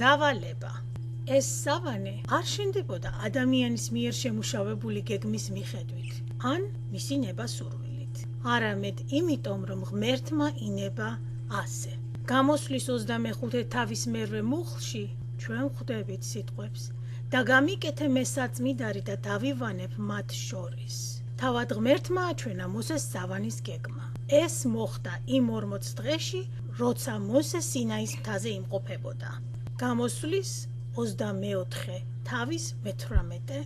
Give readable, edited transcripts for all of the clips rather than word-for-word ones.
დავალება. ეს სავანე არ შენდებოდა ადამიანის მიერ შემუშავებული გეგმის მიხედვით, ან მისი ნება-სურვილით. არამედ იმიტომ, რომ ღმერთმა ინება ასე. გამოსვლის 25 თავის მერვე მუხლში ჩვენ ხვდებით სიტყვებს და გამიკეთე მესაწმიდარი და დავივანებ მათ შორის. თავად ღმერთმა აჩვენა მოსეს სავანის გეგმა. ეს მოხდა იმ 40 დღეში, როცა მოსე სინაის მთაზე იმყოფებოდა. გამოსვლის 24 თავის 18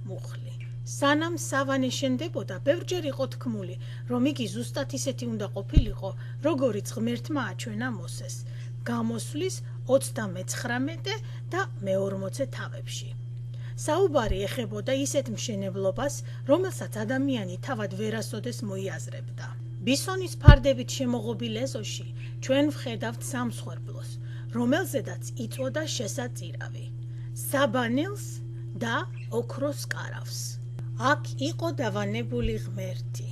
მუხლი. სანამ სავანე შენდებოდა, ბევრჯერ იყო თქმული, რომ იგი ზუსტად ისეთი უნდა ყოფილიყო, როგორიც ღმერთმა აჩვენა მოსეს. გამოსვლის 39 და 40 თავებში. საუბარი ეხებოდა ისეთ მშენებლობას, რომელსაც ადამიანი თავად ვერასოდეს მოიაზრებდა. ბისონის ფარდებით შემოღობილ ეზოში ჩვენ ვხედავთ სამსხვერპლოს, რომელზედაც იწოდა შესაწირავი, საბანელს და ოქროს კარავს. აქ იყო დავანებული ღმერთი.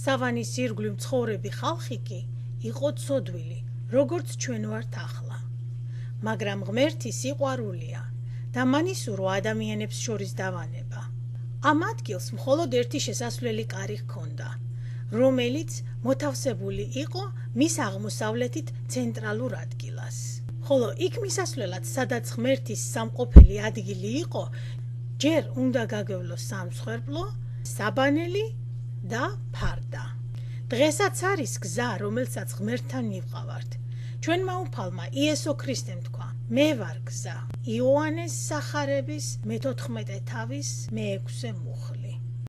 სავანის ირგვლივ მცხოვრები ხალხი კი იყო ცოდვილი, როგორც ჩვენ ვართ ახლა. მაგრამ ღმერთი სიყვარულია და მან ისურვა ადამიანებს შორის დავანება. ამ ადგილს მხოლოდ ერთი შესასვლელი კარი ჰქონდა, რომელიც მოთავსებული იყო მის აღმოსავლეთით ცენტრალურ ადგილას. ხოლო იქ მისასვლელად, სადაც ღმერთის სამყოფელი ადგილი იყო, ჯერ უნდა გაგევლოს სამსხვერპლო, საბანელი და ფარდა. დღესაც არის გზა, რომელსაც ღმერთთან მივყავართ. ჩვენმა უფალმა იესო ქრისტემ თქვა: მე ვარ გზა. იოანეს სახარების 14 თავის 6 მუხლი.